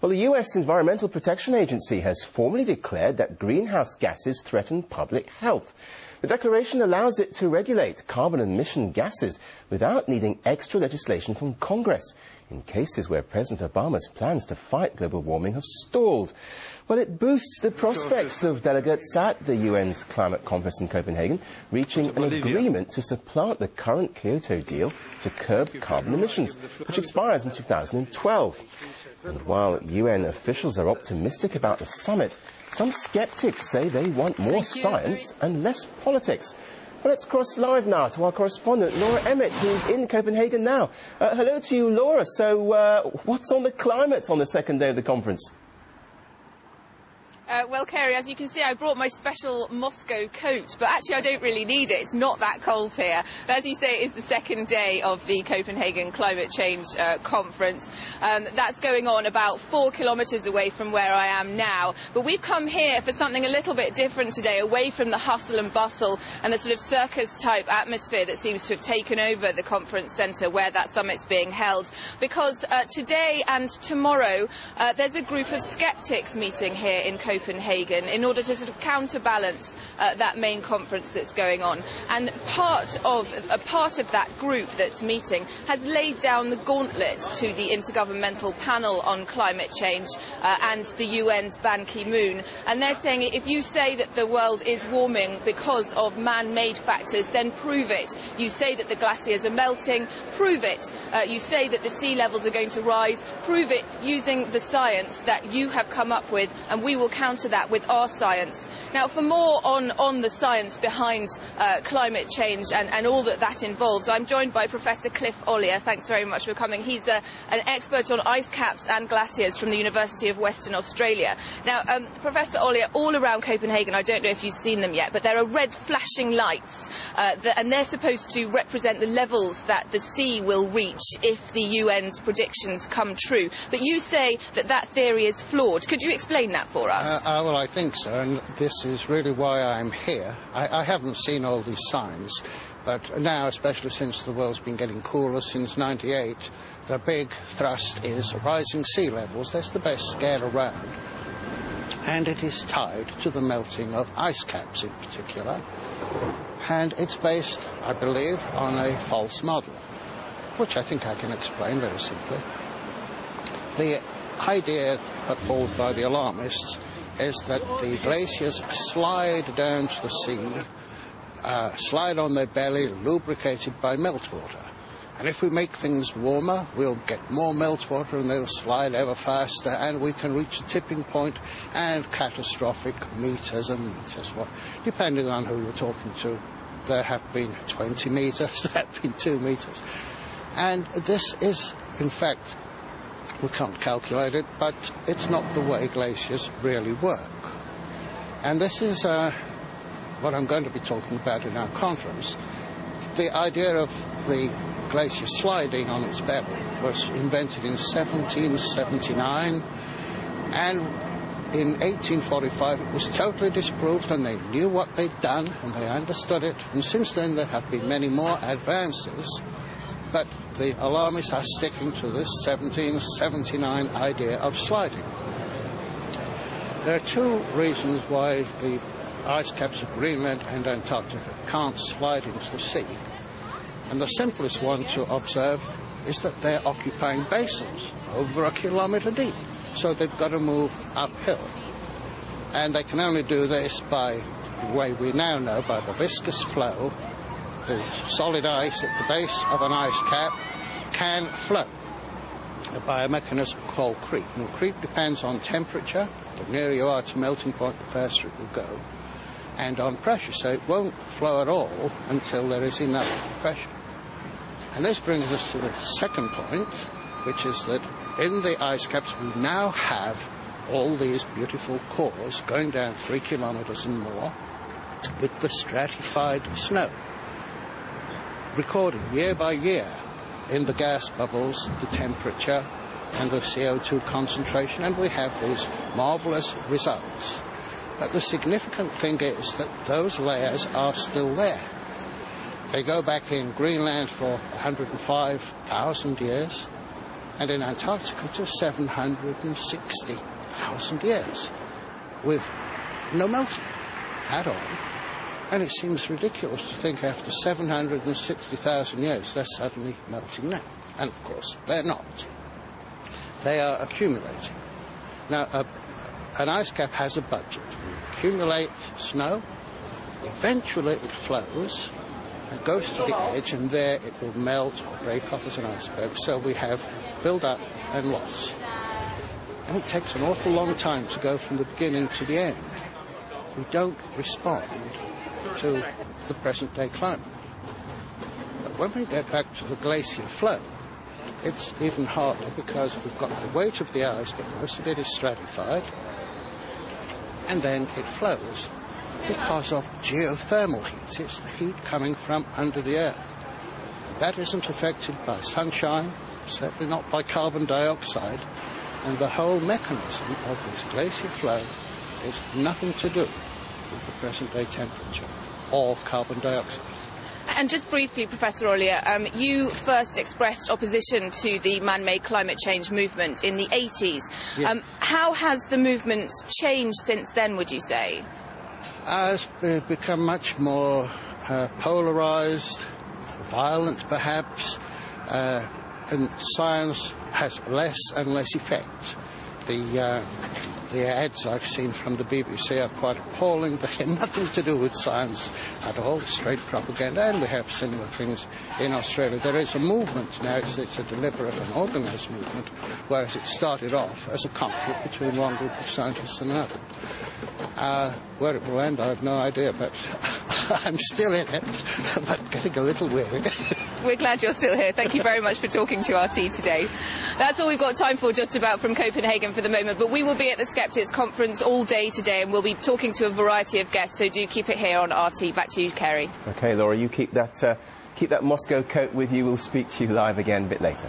Well, the US Environmental Protection Agency has formally declared that greenhouse gases threaten public health. The declaration allows it to regulate carbon emission gases without needing extra legislation from Congress in cases where President Obama's plans to fight global warming have stalled. Well, it boosts the prospects of delegates at the UN's climate conference in Copenhagen reaching an agreement to supplant the current Kyoto deal to curb carbon emissions, which expires in 2012. And while UN officials are optimistic about the summit, some skeptics say they want more science and less politics. Well, let's cross live now to our correspondent, Laura Emmett, who's in Copenhagen now. Hello to you, Laura. So, what's on the climate on the second day of the conference? Well, Kerry, as you can see, I brought my special Moscow coat, but actually I don't really need it. It's not that cold here. But as you say, it is the second day of the Copenhagen Climate Change Conference. That's going on about 4 kilometres away from where I am now. But we've come here for something a little bit different today, away from the hustle and bustle and the sort of circus-type atmosphere that seems to have taken over the conference centre where that summit's being held. Because today and tomorrow, there's a group of sceptics meeting here in Copenhagen in order to sort of counterbalance that main conference that's going on. And part of that group that's meeting has laid down the gauntlet to the Intergovernmental Panel on Climate Change and the UN's Ban Ki-moon. And they're saying if you say that the world is warming because of man-made factors, then prove it. You say that the glaciers are melting, prove it. You say that the sea levels are going to rise, prove it using the science that you have come up with, and we will counter that with our science. Now, for more on the science behind climate change and all that involves, I'm joined by Professor Cliff Ollier. Thanks very much for coming. He's an expert on ice caps and glaciers from the University of Western Australia. Now, Professor Ollier, all around Copenhagen, I don't know if you've seen them yet, but there are red flashing lights, and they're supposed to represent the levels that the sea will reach if the UN's predictions come true. But you say that theory is flawed. Could you explain that for us? Well, I think so, and this is really why I'm here. I haven't seen all these signs, but now, especially since the world's been getting cooler since '98, the big thrust is rising sea levels. That's the best scale around, and it is tied to the melting of ice caps in particular, and it's based, I believe, on a false model, which I think I can explain very simply. The idea put forward by the alarmists is that the glaciers slide down to the sea, slide on their belly, lubricated by meltwater. And if we make things warmer, we'll get more meltwater and they'll slide ever faster, and we can reach a tipping point and catastrophic meters and meters. Well, depending on who you're talking to, there have been 20 meters, there have been 2 meters. And this is, in fact, we can't calculate it, but it's not the way glaciers really work. And this is what I'm going to be talking about in our conference. The idea of the glacier sliding on its belly was invented in 1779, and in 1845 it was totally disproved, and they knew what they'd done and they understood it. And since then there have been many more advances, but the alarmists are sticking to this 1779 idea of sliding. There are 2 reasons why the ice caps of Greenland and Antarctica can't slide into the sea. And the simplest one to observe is that they're occupying basins over 1 kilometre deep. So they've got to move uphill. And they can only do this by the way we now know, by the viscous flow. The solid ice at the base of an ice cap can flow by a mechanism called creep. And creep depends on temperature. The nearer you are to melting point, the faster it will go. And on pressure, so it won't flow at all until there is enough pressure. And this brings us to the second point, which is that in the ice caps we now have all these beautiful cores going down 3 kilometres and more with the stratified snow, recording year by year in the gas bubbles the temperature and the CO2 concentration, and we have these marvellous results. But the significant thing is that those layers are still there. They go back in Greenland for 105,000 years, and in Antarctica to 760,000 years, with no melting at all. And it seems ridiculous to think after 760,000 years they're suddenly melting now. And of course, they're not. They are accumulating. Now, an ice cap has a budget. We accumulate snow, eventually it flows, and goes to the edge, and there it will melt or break off as an iceberg. So we have build-up and loss. And it takes an awful long time to go from the beginning to the end. We don't respond to the present-day climate. But when we get back to the glacier flow, it's even harder because we've got the weight of the ice, but most of it is stratified, and then it flows because of geothermal heat. It's the heat coming from under the earth. That isn't affected by sunshine, certainly not by carbon dioxide, and the whole mechanism of this glacier flow has nothing to do with the present-day temperature or carbon dioxide. And just briefly, Professor Ollier, you first expressed opposition to the man-made climate change movement in the 80s. Yes. How has the movement changed since then, would you say? It's become much more polarised, violent perhaps, and science has less and less effect. The ads I've seen from the BBC are quite appalling. They have nothing to do with science at all, straight propaganda, and we have similar things in Australia. There is a movement now, it's a deliberate and organised movement, whereas it started off as a conflict between one group of scientists and another. Where it will end, I have no idea, but I'm still in it, but getting a little weary. We're glad you're still here. Thank you very much for talking to RT today. That's all we've got time for just about from Copenhagen for the moment, but we will be at the Skeptics conference all day today, and we'll be talking to a variety of guests, so do keep it here on RT. Back to you, Kerry. OK, Laura, you keep that Moscow coat with you. We'll speak to you live again a bit later.